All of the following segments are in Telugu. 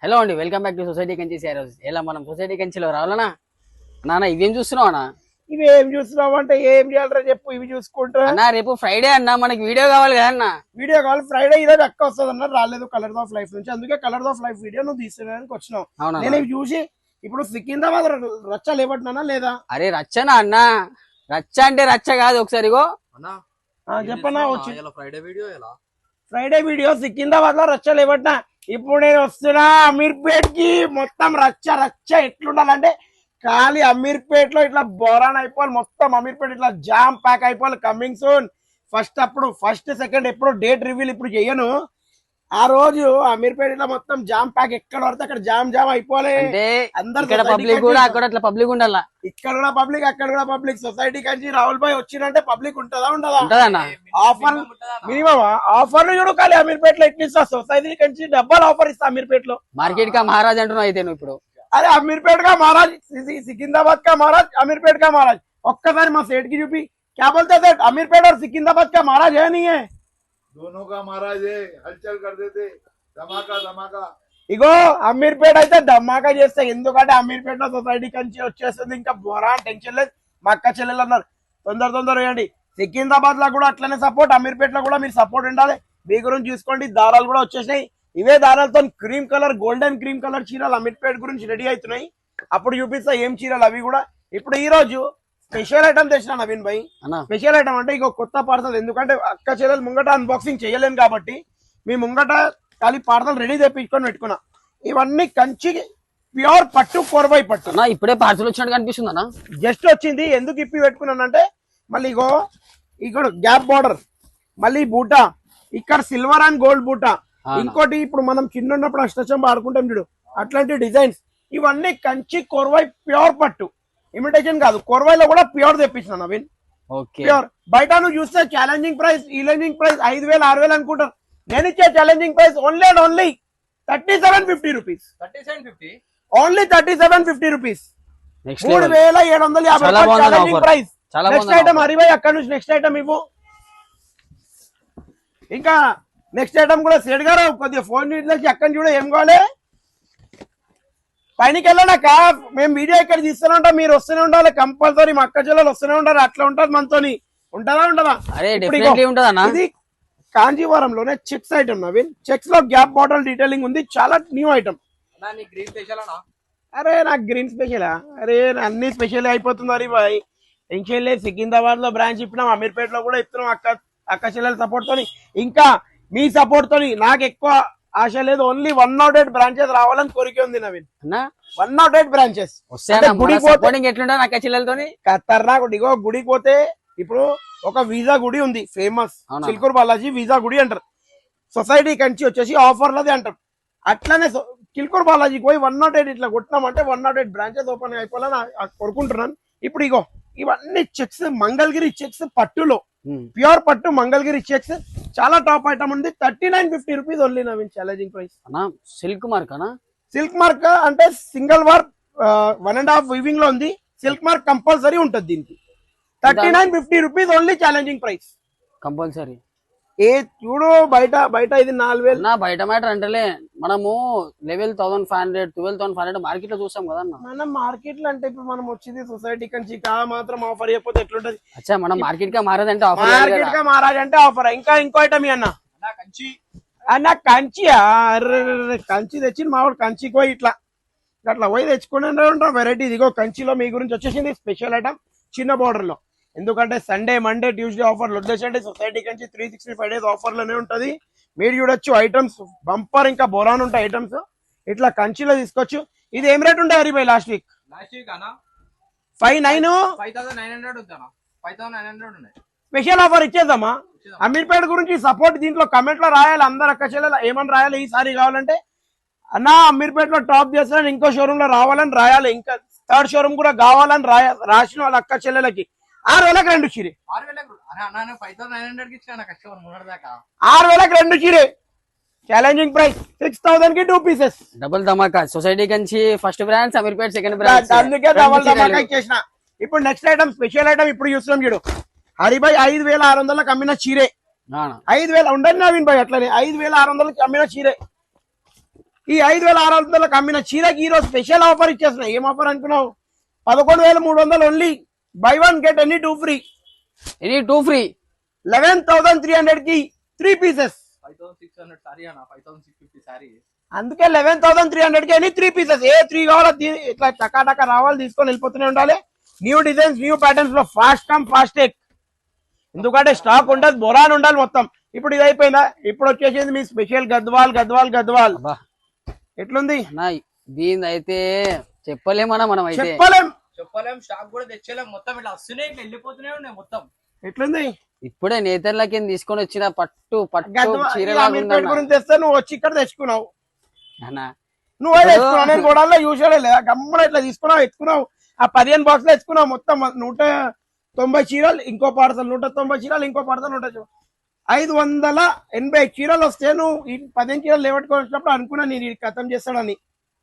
హలో అండి, welcome back to society Kanchi saris. ఎలా మనం సొసైటీ కంచిలో రావాలనా నాన్న? ఇవేం చూస్తున్నావు అన్న? ఇవి ఏం చూస్తున్నావు అంటే ఏం చేయాలరా చెప్పు. ఇవి చూసుకుంటా అన్న రేపు ఫ్రైడే అన్న, మనకి వీడియో కావాలి కదా అన్న. వీడియో కాల్ ఫ్రైడే ఈ రోజు అక్క వస్తుంది అన్నారు, రాలేదు కలర్స్ ఆఫ్ లైఫ్ నుంచి. అందుకే కలర్స్ ఆఫ్ లైఫ్ వీడియో నువ్వు తీసుకునేందుకు వచ్చినావు. అవునా? నేను ఇవి చూసి ఇప్పుడు సికింద్రాబాద్ రచ్చ లేబట్టినా లేదా? అరే రచ్చనా అన్న? రచ్చ అంటే రచ్చ కాదు, ఒకసారి ఇగో చెప్పనా వచ్చి ఫ్రైడే ఫ్రైడే వీడియో సికింద్రాబాద్ లో రచ్చ లేబట్టినా. ఇప్పుడు నేను వస్తున్నా అమీర్పేట్ కి. మొత్తం రచ్చ రచ్చ ఎట్లుండాలంటే ఖాళీ అమీర్పేట్ లో ఇట్లా బోరాన్ అయిపోవాలి. మొత్తం అమీర్పేట్ ఇట్లా జామ్ ప్యాక్ అయిపోవాలి. Coming soon. ఫస్ట్ సెకండ్ ఎప్పుడు డేట్ రివీల్ ఇప్పుడు చెయ్యను. ఆ రోజు అమీర్పేట్ ఇట్లా మొత్తం జామ్ ప్యాక్, ఎక్కడ పడితే అక్కడ జామ్ అయిపోవాలి. అంటే అందరు ఇక్కడ పబ్లిక్ కూడా అక్కడ అట్లా పబ్లిక్ ఉండాల. ఇక్కడ కూడా పబ్లిక్, అక్కడ కూడా పబ్లిక్. సొసైటీ కంచి రాహుల్ భాయ్ వచ్చిందంటే పబ్లిక్ ఉంటదా ఉండదా? ఉంటదన్న. ఆఫర్ మినిమం ఆఫర్ చూడు. ఖాళీ అమీర్పేట్ లో ఎట్లా ఇస్తా? సొసైటీ కంచి డబ్బల్ ఆఫర్ ఇస్తా అమీర్పేట్ లో. మార్కెట్ కా మహారాజ్ అంటున్నావు అయితే నువ్వు ఇప్పుడు. అరే అమీర్పేట్ కా మహారాజ్, సికింద్రాబాద్ కా మహారాజ్, అమీర్పేట్ కా మహారాజ్. ఒక్కసారి మా सेठ की చూపి. क्या बोलते थे? अमीरपेट और सिकिंद्राबाद का महाराज है नहीं है? दोनों का महाराज है, हलचल कर देते, धमाका धमाका. ఇగో అమీర్పేట అయితే ధమాకా చేస్తే. ఎందుకంటే అమీర్పేట లో సొసైటీ కంచి వచ్చేస్తుంది. ఇంకా బోరా టెన్షన్ లేదు. మా అక్క చెల్లెలు అన్నారు తొందర వేయండి. సికింద్రాబాద్ లో కూడా అట్లనే సపోర్ట్, అమీర్పేట లో కూడా మీరు సపోర్ట్ ఉండాలి. మీ గురించి చూసుకోండి. దారాలు కూడా వచ్చేసినాయి. ఇవే దారాలతో cream colour, golden cream colour చీరలు అమీర్పేట గురించి రెడీ అవుతున్నాయి. అప్పుడు చూపిస్తా ఏం చీరలు అవి కూడా. ఇప్పుడు ఈ రోజు స్పెషల్ ఐటమ్ తెచ్చిన నవీన్ భాయ్. స్పెషల్ ఐటమ్ అంటే ఇక కొత్త పార్సల్. ఎందుకంటే అక్క చెల్లెలు ముంగట అన్బాక్సింగ్ చేయలేను కాబట్టి మీ ముంగట ఖాళీ పార్సల్ రెడీ తెప్పించుకొని పెట్టుకున్నా. ఇవన్నీ కంచి ప్యూర్ పట్టు, కోరబాయి పట్టు. ఇప్పుడే పార్సల్ వచ్చినట్టు కనిపిస్తుంది అన్న. జస్ట్ వచ్చింది. ఎందుకు ఇప్పి పెట్టుకున్నానంటే మళ్ళీ ఇగో ఇక్కడ గ్యాప్ బార్డర్, మళ్ళీ బూటా, ఇక్కడ సిల్వర్ అండ్ గోల్డ్ బూటా. ఇంకోటి ఇప్పుడు మనం చిన్న ఉన్నప్పుడు అష్టచంబ ఆడుకుంటాం చూడు, అట్లాంటి డిజైన్స్. ఇవన్నీ కంచి కోరబాయి ప్యూర్ పట్టు, ఇమిటేషన్ కాదు. కోరబాయిలో కూడా ప్యూర్ తెప్పించిన నవీన్. ప్యూర్. బయట నువ్వు చూస్తే ఛాలెంజింగ్ ప్రైస్, ఈలెంజింగ్ ప్రైస్ 5,000 6,000 అనుకుంటారు. నేను ఇచ్చే challenging price only and only 3750 rupees. Only 3750 rupees. 3,750 challenging price. Next item Haribhai అక్కడ నుంచి నెక్స్ట్ ఐటమ్ ఇవ్వు. ఇంకా నెక్స్ట్ ఐటమ్ కూడా సెట్ గారు కొద్దిగా ఫోన్ నీటిలోకి అక్కడ చూడ ఏం కావాలి. పైనకి వెళ్ళాక మేము వీడియో ఇక్కడ తీస్తూనే ఉంటాం, మీరు వస్తూనే ఉండాలి కంపల్సరీ. మా అక్క చెల్లెలు వస్తూనే ఉంటారు. అట్లా ఉంటుంది మనతోని. ఉంటదా? ఇది కాంజీవరంలోనే చెక్స్ ఐటమ్ నవీన్. చెక్స్ లో గ్యాప్ బాటిల్ డీటెయిలింగ్ ఉంది. చాలా న్యూ ఐటమ్. అరే నాకు గ్రీన్ స్పెషలా? అరే అన్ని స్పెషల్ అయిపోతుంది హరి భాయ్. టెన్షన్ లేదు. సికింద్రాబాద్ లో బ్రాంచ్ ఇప్పినాం, అమీర్పేట్ లో కూడా ఇస్తున్నాం అక్క చెల్లెల సపోర్ట్ తోని, ఇంకా మీ సపోర్ట్ తోని. నాకు ఎక్కువ ఆశ లేదు. ఓన్లీ 108 బ్రాంచెస్ రావాలని కోరిక ఉంది నవీన్. 108 బ్రాంచెస్. ఖతర్నాక్. ఇగో గుడికి పోతే ఇప్పుడు ఒక వీసా గుడి ఉంది ఫేమస్, చిల్కూరు బాలాజీ వీసా గుడి అంటారు. సొసైటీ కంచి వచ్చేసి ఆఫర్లది అంటారు. అట్లానే చిల్కూరు బాలాజీకి పోయి 108 ఇట్లా కొట్టినామంటే 108 బ్రాంచెస్ ఓపెన్ అయిపోవాలని కోరుకుంటున్నాను. ఇప్పుడు ఇగో ఇవన్నీ చెక్స్, మంగళగిరి చెక్స్ పట్టులో, ప్యూర్ పట్టు మంగళగిరి చెక్స్. చాలా టాప్ ఐటమ్ ఉంది. 3950 rupees only Naveen. Challenging price. Silk mark అనా? సిల్క్ మార్క్ అంటే సింగిల్ వార్ 1.5 వీవింగ్ లో ఉంది. సిల్క్ మార్క్ కంపల్సరీ ఉంటుంది దీనికి. 3950 rupees only. Challenging price compulsory. ఏ చూడు బయట ఇది 4,000. బయట మ్యాటర్ అంటేలే మనము 11,500 12,500 మార్కెట్ లో చూసాం కదా. మనం మార్కెట్ లో అంటే ఇప్పుడు మనం వచ్చింది సొసైటీ కంచి మాత్రం ఆఫర్ అయిపోతే ఎట్లుంటది? అచ్చా మనం మార్కెట్ గా మారాదంటే ఆఫర్, మార్కెట్ గా మారాలంటే ఆఫర్. ఇంకో ఐటమ్ అన్న కంచి. కంచి తెచ్చి మావాడు కంచికి పోయి ఇట్లా పోయి తెచ్చుకునే ఉంటాం వెరైటీ. ఇదిగో కంచిలో మీ గురించి వచ్చేసింది స్పెషల్ ఐటమ్ చిన్న బార్డర్ లో. ఎందుకంటే సండే, మండే, ట్యూస్డే ఆఫర్లు వచ్చేసండి. సొసైటీ కంచి 365 డేస్ ఆఫర్లోనే ఉంటది. మీరు చూడొచ్చు ఐటమ్స్ బంపర్, ఇంకా బొరాన్ ఉంటాయి ఐటమ్స్. ఇట్లా కంచిలో తీసుకోవచ్చు. ఇది ఏం రేట్ ఉంటాయి Haribhai? Last week 5,900 special offer ఇచ్చేద్దామా? అమీర్పేట గురించి సపోర్ట్ దీంట్లో కమెంట్ లో రాయాలి. అందరు అక్క చెల్లెలు ఏమని రాయాలి ఈసారి కావాలంటే? అన్న అమీర్పేట లో టాప్ చేస్తాను, ఇంకో షోరూమ్ లో రావాలని రాయాలి. ఇంకా థర్డ్ షోరూమ్ కూడా కావాలని రాసిన వాళ్ళ అక్క చెల్లెలకి 6,000కి 2 చీరే. 6,000కి 2 చీరే. ఛాలెంజింగ్ ప్రైస్ 6,000కి 2 పీసెస్. డబుల్ ధమాకా. Society Kanchi first branch, Ameerpet second branch. అందుకే డబుల్ ధమాకా ఇచ్చేసిన. ఇప్పుడు నెక్స్ట్ ఐటమ్ స్పెషల్ ఐటమ్ ఇప్పుడు చూస్తున్నాం చూడు హరిభాయ్. 5,600కి అమ్మిన చీరే. 5,000 ఉండండి నవీన్ భాయ్. అట్లనే 5,600కి అమ్మిన చీరే. ఈ 5,600 అమ్మిన చీరకి ఈ రోజు స్పెషల్ ఆఫర్ ఇచ్చేస్తున్నా. ఏం ఆఫర్ అనుకున్నావు? 11,300 only. By 1 get any 2 free. Any 2 free. 11,300 కి 3 పీసెస్. 5,600 సారీ అన్న, 5,650 సారీ. అందుకే 11,300 కి ఎనీ 3 పీసెస్. ఏ 3 కావాలో ఇట్లా టకా రావాలి, తీసుకొని వెళ్ళిపోతూనే ఉండాలి. న్యూ డిజైన్స్, న్యూ ప్యాటర్న్స్ లో ఫాస్ట్ కమ్ ఫాస్ట్ టేక్. ఎందుకంటే స్టాక్ ఉండదు, బొరాన్ ఉండాలి మొత్తం. ఇప్పుడు ఇది అయిపోయిందా? ఇప్పుడు వచ్చేసింది మీ స్పెషల్ గద్వాల్. అబ్బా ఎట్లుంది అన్నా, దీని అయితే చెప్పలేమన్నా, మనం అయితే చెప్పలేం. స్టాక్ కూడా తెచ్చలేం, మొత్తం ఇట్లా వస్తూనే ఇట్లా వెళ్ళిపోతూనే ఉన్నాయి మొత్తం. ఎట్లుంది? ఇప్పుడే నేతర్లకి తీసుకొని వచ్చిన పట్టు అమీర్పేట గురించి తెస్తే నువ్వు వచ్చి ఇక్కడ తెచ్చుకున్నావు. అన్నా నువ్వే తెచ్చుకున్నావు, నేను కూడా యూజువల్ లేదా గమ్మన ఇట్లా తీసుకున్నావు, ఎత్తుకున్నావు. ఆ 15 బాక్స్ లో ఎత్తుకున్నావు మొత్తం. 190 చీరలు, ఇంకో పార్సల్ 190 చీరలు, ఇంకో పార్సల్ 580 చీరలు వస్తే నువ్వు ఈ 15 చీరలు లేవట్టుకొని వచ్చినప్పుడు అనుకున్నా నేను ఇది ఖతం చేస్తాడని.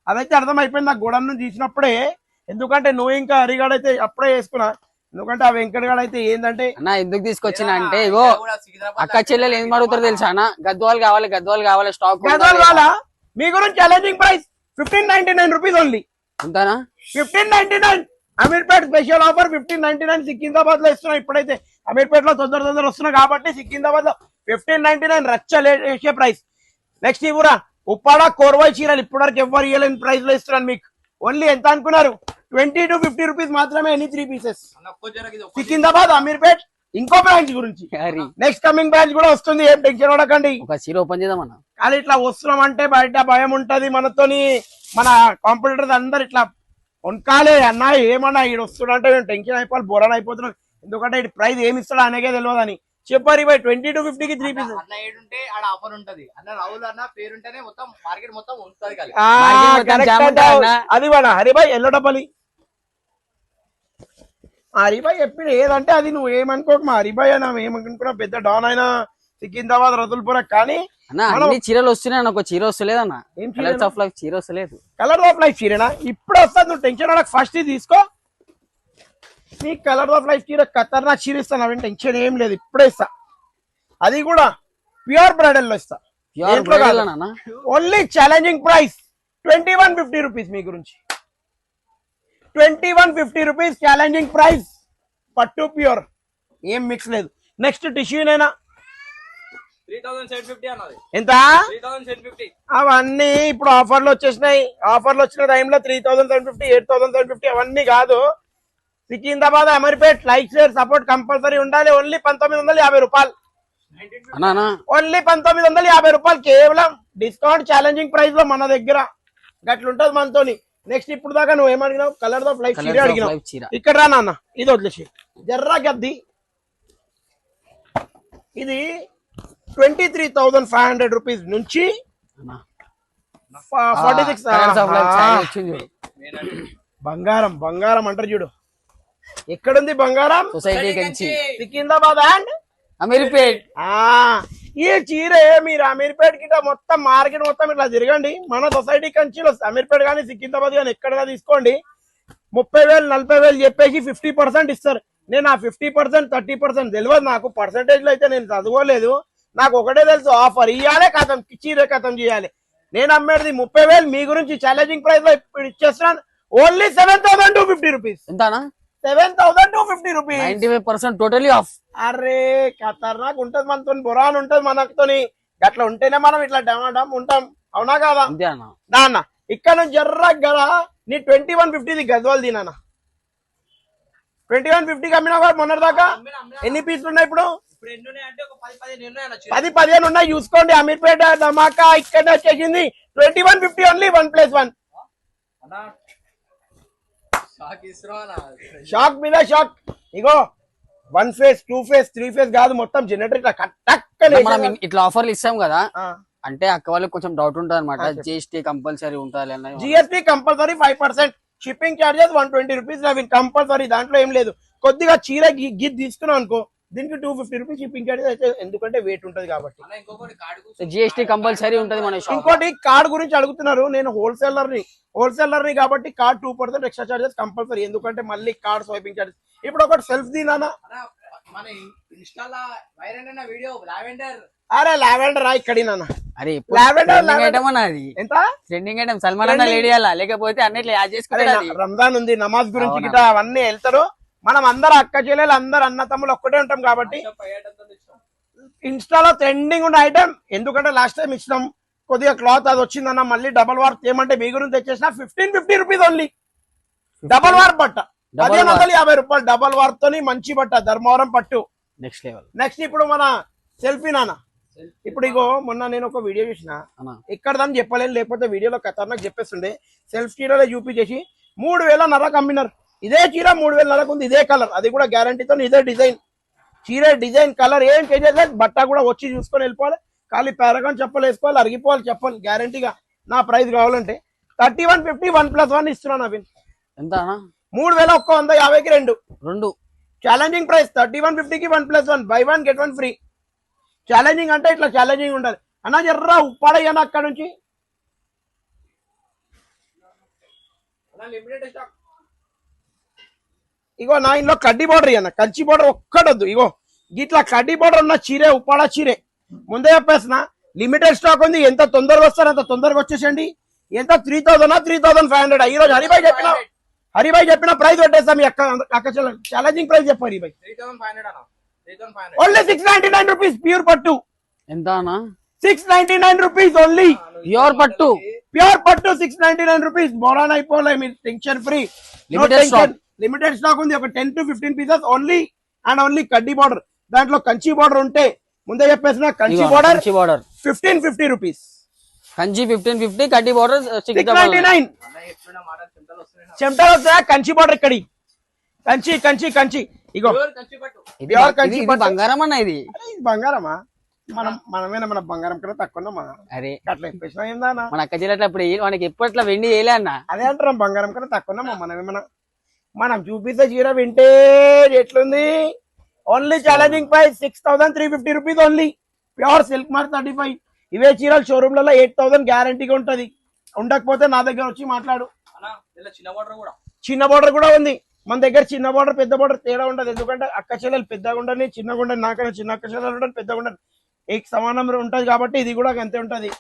అదైతే అర్థమైపోయింది నాకు గోడను తీసినప్పుడే. ఎందుకంటే నువ్వు ఇంకా హరిగాడు అయితే అప్పుడే వేసుకున్నా. ఎందుకంటే ఆ వెంకటగాడు అయితే ఏంటంటే అన్నా ఎందుకు తీసుకొచ్చినా అంటే, ఇగో అక్క చెల్లెలు ఏం అడుగుతారు తెలుసా అన్న, గద్వాలు కావాలి స్టాక్ గద్వాల మీ గురించి ఛాలెంజింగ్ ప్రైస్ 1599 రూపీస్ ఓన్లీ. అంతానా? 1599 అమీర్పేట్ స్పెషల్ ఆఫర్ 1599 సికింద్రాబాద్ లో ఇస్తున్నా. ఇప్పుడైతే అమీర్పేట్ లో తొందర వస్తున్నా కాబట్టి సికింద్రాబాద్ లో 1599 రచ్చే ప్రైస్. నెక్స్ట్ ఇవ్వరా ఉప్పాడ కోర్వాయి చీరలు ఇప్పటివరకు ఎవరు ఇవ్వలేని ప్రైస్ లో ఇస్తున్నాను మీకు. ఓన్లీ ఎంత అనుకున్నారు? 20 to 50 రూపీస్ మాత్రమే, ఎనీ 3 పీసెస్. సికింద్రాబాద్ అమీర్పేట్. ఇంకో బ్రాంచ్ గురించి నెక్స్ట్ కమింగ్ బ్రాంచ్ కూడా వస్తుంది, ఏం టెన్షన్ పడకండి. ఒక చీర ఓపెన్ చేద్దామన్నా. కానీ ఇట్లా వస్తున్నాం అంటే బయట భయం ఉంటది మనతోని. మన కాంపిటీటర్స్ అందరు ఇట్లా వంకాలే అన్నా, ఏమన్నా ఈడు వస్తుడంటే మేము టెన్షన్ అయిపోవాలి, బోరాన్ అయిపోతున్నాం. ఎందుకంటే ఇటు ప్రైస్ ఏమి ఇస్తాడో అనేకే తెలియదు అని చెప్పారు. 20 to 50 కి 3 పీసెస్. అన్న ఏడుంటే ఆడ ఆఫర్ ఉంటది. అన్న రాహుల్ అన్న పేరుంటేనే మొత్తం మార్కెట్ మొత్తం ఉంటది. అది వాడ హరిభాయ్ ఎల్లడపల్లి. హరిభాయ్ ఎప్పుడు ఏదంటే అది నువ్వు ఏమనుకోక, మా హరిభాయ్ అయినా ఏమనుకున్నా పెద్ద డాన్ అయినా సికింద్రాబాద్ రతుల్పుర. కానీ అన్ని చీరలు వస్తున్నాయి, నాకు చీర వస్తలేదన్న. కలర్స్ ఆఫ్ లైఫ్ చీర వస్తలేదు. కలర్ ఆఫ్ లైఫ్ చీరేనా? ఇప్పుడు వస్తుంది, నువ్వు టెన్షన్ పడక. ఫస్ట్ ఇది తీసుకో, నీ కలర్ ఆఫ్ లైఫ్ చీర ఖతర్నాక్ చీర ఇస్తాను. అవి టెన్షన్ ఏం లేదు, ఇప్పుడే ఇస్తా. అది కూడా ప్యూర్ బ్రైడల్ లో ఇస్తా. Only challenging price 2150 rupees. మీ గురించి 2150 రూపీస్ ఛాలెంజింగ్ ప్రైస్. పట్టు ప్యూర్, ఏం మిక్స్ లేదు. నెక్స్ట్ టిష్యూనైనా 3,750 అన్నది. ఎంత? 3,750. అవన్నీ ఇప్పుడు ఆఫర్లు వచ్చేసినాయి. ఆఫర్లు వచ్చిన టైంలో 3,750, 8,750 అవన్నీ కాదు. Secunderabad Ameerpet like share support compulsory ఉండాలి. ఓన్లీ 1950 రూపాయలు. ఓన్లీ 1950 రూపాయలు కేవలం డిస్కౌంట్ ఛాలెంజింగ్ ప్రైస్ లో మన దగ్గర. గట్లుంటది మనతోని. నెక్స్ట్ ఇప్పుడు దాకా నువ్వు ఏమడిగినావు? కలర్ ఆఫ్ లైఫ్ చీర అడిగినావు. ఇక్కడ రా నాన్న, ఇది వదిలేసి జర్రా గద్ది. ఇది 23,500 రూపీస్ నుంచి 46. బంగారం అంటారు చూడు. ఎక్కడుంది బంగారం? Society Kanchi, Secunderabad and Ameerpet. ఈ చీర మీరు అమీర్పేట్ కింద మొత్తం మార్కెట్ మొత్తం ఇట్లా తిరగండి. మన సొసైటీ కంచిలో అమీర్పేట్ కానీ సికింద్రాబాద్ కానీ ఎక్కడైనా తీసుకోండి. 30,000 40,000 చెప్పేసి 50% ఇస్తారు. నేను ఆ 50% 30% తెలియదు నాకు. పర్సంటేజ్ లో అయితే నేను చదువుకోలేదు. నాకు ఒకటే తెలుసు, ఆఫర్ ఇవ్వాలి, కథం చీర కథం చేయాలి. నేను అమ్మేది 30,000. మీ గురించి ఛాలెంజింగ్ ప్రైస్ లో ఇప్పుడు ఇచ్చేస్తున్నాను. Only 7,250 rupees. ఎంతనా? 7,250 రూపీస్. 95% totally of. అరే ఖతర్నాక్ ఉంటది మనతో, బొరాన్ ఉంటది మనతోని. అట్లా ఉంటేనే మనం ఇట్లా డమ్ ఉంటాం. అవునా కాదా? నాన్న ఇక్కడ నుంచి జర్రా గల నీ 2150 గద్వాలు తినా. 2150 అమ్మినా మొన్నటి దాకా. ఎన్ని పీసులు ఉన్నాయి ఇప్పుడు? 10-15 ఉన్నాయి. చూసుకోండి. అమీర్పేట ధమాకా ఇక్కడ వచ్చేసింది 2150 ఓన్లీ 1+1. షాక్ మీద షాక్. ఇగో 1 ఫేస్ 2 ఫేస్ 3 ఫేస్ కాదు, మొత్తం జనరేటర్ ఇట్లా ఇట్లా ఆఫర్లు ఇస్తాం కదా. అంటే అక్క వాళ్ళకి కొంచెం డౌట్ ఉంటుంది అనమాట. జిఎస్టీ కంపల్సరీ ఉంటుంది. GST compulsory 5%. Shipping charges 120 rupees అవి కంపల్సరీ. దాంట్లో ఏం లేదు. కొద్దిగా చీర గిద్ తీసుకున్నావు అనుకో, దీనికి 250 రూపీస్ షిప్పింగ్ చార్జెస్ అయితే, ఎందుకంటే వెయిట్ ఉంటది కాబట్టి. జిఎస్టీ కంపల్సరీ ఉంటది మన షాప్. ఇంకోటి కార్డ్ గురించి అడుగుతున్నారు. నేను హోల్సేలర్ ని కాబట్టి కార్డ్ 2% ఎక్స్ట్రా చార్జెస్ కంపల్సరీ. ఎందుకంటే మళ్ళీ కార్డ్ స్వైపింగ్ చార్జెస్. ఇప్పుడు ఒకటి సెల్ఫ్ దీనా మన ఇన్స్టాలా వైరల్ అయిన వీడియో లావెండర్ అరే లావెండర్ రా ఇక్కడి నాన్న అరే లావెండర్ ఐటమ్ అన్న అది ఎంత ట్రెండింగ్ ఐటమ్ సల్మాన్ అన్న లేడీ అలా లేకపోతే అన్నిట్లో యాడ్ అరే చేసుకుంటాడు రంజాన్ ఉంది నమాజ్ గురించి అవునా. గిట్ట అవన్నీ వెళ్తారు మనం అందరు అక్క చెల్లెలు అందరు అన్న తమ్ములు ఒక్కటే ఉంటాం కాబట్టి ఇన్స్టాలో ట్రెండింగ్ ఉన్న ఐటమ్ ఎందుకంటే లాస్ట్ టైం ఇచ్చినాం కొద్దిగా క్లాత్ అది వచ్చిందన్న మళ్ళీ డబల్ వార్ ఏమంటే మీ గురించి తెచ్చేసిన 1550 రూపీస్ ఓన్లీ డబల్ వార్ బట్ట 1550 రూపాయలు డబల్ వార్ తోని మంచి బట్ట ధర్మవరం పట్టు నెక్స్ట్ లెవెల్ నెక్స్ట్ ఇప్పుడు మన సెల్ఫీ నాన్న ఇప్పుడు ఇగో మొన్న నేను ఒక వీడియో చూసిన అన్న ఇక్కడ దాన్ని చెప్పలేను లేకపోతే వీడియోలో ఖతర్నాక్ చెప్పేస్తుండే సెల్ఫ్ చీరలో చూపించేసి 3000 అమ్మినారు ఇదే చీర 3000 ఉంది ఇదే కలర్ అది కూడా గ్యారంటీతో ఇదే డిజైన్ చీర డిజైన్ కలర్ ఏం చేసేది బట్ట కూడా వచ్చి చూసుకొని వెళ్ళిపోవాలి ఖాళీ పారాగాన్ చెప్పలు వేసుకోవాలి అరిగిపోవాలి చెప్పాలి గ్యారంటీగా నా ప్రైస్ కావాలంటే 3150 1+1 ఇస్తున్నాను నవీన్ ఎంత అన్న 3150కి రెండు ఛాలెంజింగ్ ప్రైస్ 3150కి 1+1 బై 1 గెట్ 1 ఫ్రీ ఛాలెంజింగ్ అంటే ఇట్లా ఛాలెంజింగ్ ఉండాలి అన్న జర్రా ఉప్పాడయ్యాను అక్కడ నుంచి ఇగో నా ఇంట్లో కడ్డీ బార్డర్ అన్న కంచి బార్డర్ ఒక్కడొద్దు ఇగో ఇట్లా కడ్డీ బార్డర్ ఉన్న చీరే ఉప్పాడ చీరే ముందే చెప్పేసిన లిమిటెడ్ స్టాక్ ఉంది ఎంత తొందరగా వస్తారో అంత తొందరగా వచ్చేసండి ఎంత 3000 3500 ఈ రోజు హరిభాయ్ చెప్పిన ప్రైస్ పెట్టేస్తాం మీ అక్క ఛాలెంజింగ్ ప్రైస్ చెప్పు హరిభాయ్ 3500 ఓన్లీ 699 రూపీస్ ప్యూర్ పట్టు ఎంత అన్న 699 రూపీస్ ఓన్లీ ప్యూర్ పట్టు ప్యూర్ పట్టు 699 రూపీస్ బోరాన్ అయిపోలే మీరు టెన్షన్ ఫ్రీ లిమిటెడ్ స్టాక్ ఉంది ఒక 10 to 15 pieces only and only కడ్డీ బార్డర్ దాంట్లో కంచి బార్డర్ ఉంటే ముందే చెప్పేసిన Kanchi border Kanchi border 1550 rupees Kanchi 1550 కడ్డీ బార్డర్ 699 చెమటలు వస్తాయా కంచి బార్డర్ ఇక్కడి కంచి కంచి కంచి ఇగో ప్యూర్ కంచి పట్టు. బంగారం అన్న ఇది అరే ఇది బంగారమా మనమేనా మన బంగారం కన్నా తక్కువ అరే అట్లా చెప్పేసిన ఏందా మన అక్క చెల్లెట్లు అప్పుడు మనకి ఎప్పట్లో వెండి వేయలే అన్న అదే అంటారా బంగారం కన్నా తక్కువ మనమేమన్నా మనం చూపిస్తే చీర వింటే ఎట్లుంది only challenging price 6350 rupees only pure silk mark 35 ఇవే చీరలు షోరూమ్లలో 8000 గ్యారంటీగా ఉంటది ఉండకపోతే నా దగ్గర వచ్చి మాట్లాడు చిన్న బార్డర్ కూడా ఉంది మన దగ్గర చిన్న బార్డర్ పెద్ద బార్డర్ తేడా ఉండదు ఎందుకంటే అక్క చెల్లెలు పెద్దగా ఉండని చిన్నగా ఉండని నాకైనా చిన్న అక్క చెల్లెలు ఉండని పెద్దగా ఉండని ఏక సమానం ఉంటది కాబట్టి ఇది కూడా అంతే ఉంటది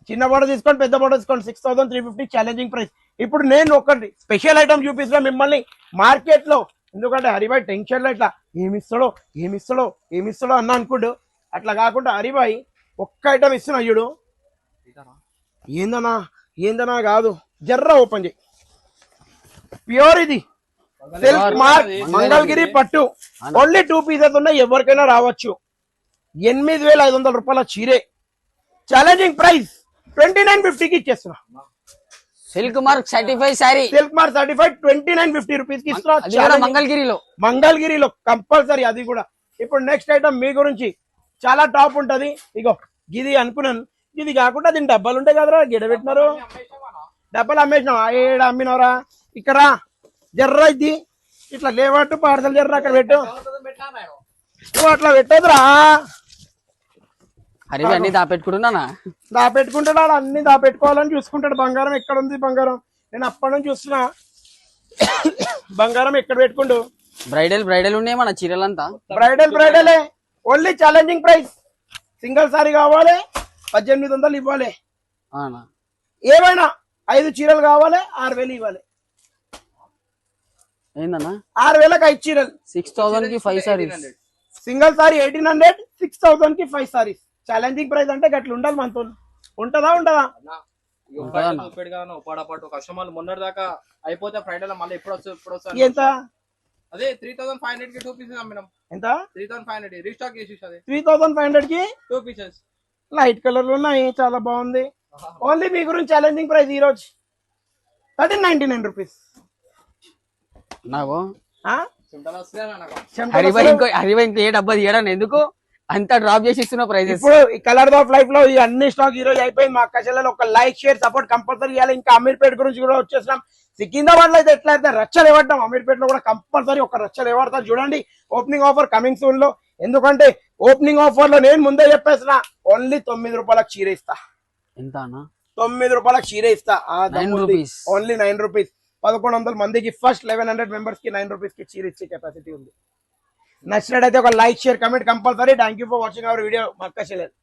చిన్న బార్డర్ తీసుకోండి పెద్ద బార్డర్ తీసుకోండి 6350 ఛాలెంజింగ్ ప్రైస్ ఇప్పుడు నేను ఒకటి స్పెషల్ ఐటమ్ చూపిస్తున్నా మిమ్మల్ని మార్కెట్ లో ఎందుకంటే హరిభాయ్ టెన్షన్ లో ఇట్లా ఏమిస్తాడో అన్న అనుకుంటు అట్లా కాకుండా హరిభాయ్ ఒక్క ఐటమ్ ఇస్తున్నా చూడు ఏందనా కాదు జర్ర ఓపెన్ చేయి ప్యూర్ ఇది సిల్క్ మార్క్ మంగళగిరి పట్టు ఓన్లీ 2 పీసెస్ ఉన్నాయి ఎవరికైనా రావచ్చు 8500 రూపాయల చీరే ఛాలెంజింగ్ ప్రైస్ 2950కి ఇచ్చేస్తున్నా silk mark certified sorry silk mark certified 2950 rupees కి ఇస్తున్నా మంగళగిరిలో కంపల్సరీ అది కూడా ఇప్పుడు నెక్స్ట్ ఐటమ్ మీ గురించి చాలా టాప్ ఉంటది ఇగో ఇది అనుకున్నాను ఇది కాకుండా దీని డబ్బాలు ఉంటాయి కదరా గిడబెట్టినారు డబ్బాలు అమ్మేసినావు ఏడ అమ్మినవరా ఇక్కడ జర్ర ఇది ఇట్లా లేవట్టు పార్సల్ జర్ర అక్కడ పెట్టు నువ్వు అట్లా పెట్టదురా హరివి అన్ని దాపెట్టుకుంటున్నా దాపెట్టుకుంటాడు అన్ని దాపెట్టుకోవాలని చూసుకుంటాడు బంగారం ఎక్కడ ఉంది బంగారం నేను అప్పటి నుంచి చూస్తున్నా బంగారం ఎక్కడ పెట్టుకుంటూ బ్రైడల్ ఉన్నాయి మన చీరలంతా బ్రైడలే only challenging price single sari కావాలి 1800 ఇవ్వాలి ఏమైనా 5 చీరలు కావాలి 6000 ఇవ్వాలి ఏందన్నా 6000కి 5 చీరలు 6000 కి 5 సారీస్ సింగిల్ సారీ 1800 6000 కి 5 సారీస్ ఛాలెంజింగ్ ప్రైస్ అంటే గట్ల ఉండాలి మనతో ఉంటదా పాటు కస్టమర్లు మొన్నటి దాకా అయిపోతే ఫ్రైడే మళ్ళీ ఎప్పుడు వస్తుంది ఎంత అదే 3500 కి 2 పీసెస్ అమ్మినాం ఎంత 3500 రీస్టాక్ చేసి అదే 3500 కి 2 పీసెస్ లైట్ కలర్ లో ఉన్నాయి చాలా బాగుంది ఓన్లీ మీ గురించి ఛాలెంజింగ్ ప్రైస్ ఈ రోజు 1399 రూపీస్ నాకు సింటల్ హరివై ఇంకో ఏ డబ్బా తీయడం ఎందుకు అంత డ్రాప్ చేసి ఇస్తున్న ప్రైజెస్ ఇప్పుడు ఈ కలర్ ఆఫ్ లైఫ్ లో ఈ అన్ని స్టాక్ ఈ రోజు అయిపోయింది మా అక్క చెల్లెలు ఒక లైక్ షేర్ సపోర్ట్ కంపల్సరీ చేయాలి ఇంకా అమీర్పేట గురించి కూడా వచ్చేసినాం సికింద్రాబాద్ లో అయితే ఎట్లా అయితే రచ్చలు ఇవ్వడం అమీర్పేట లో కూడా కంపల్సరీ ఒక రచ్చలు ఇవ్వడతారు చూడండి ఓపెనింగ్ ఆఫర్ కమింగ్ సూన్ లో ఎందుకంటే ఓపెనింగ్ ఆఫర్ లో నేను ముందే చెప్పేసిన ఓన్లీ 9 రూపాయలకు చీర ఇస్తా ఎంత అన్న 9 రూపాయలకు చీర ఇస్తా ₹9 ఓన్లీ 9 రూపీస్ 1100 మందికి ఫస్ట్ 1100 మెంబర్స్ కి 9 రూపీస్ కి చీర ఇచ్చే కెపాసిటీ ఉంది నచ్చినట్టయితే ఒక like share comment compulsory. Thank you for watching our video. మా అక్క చెల్లెలు.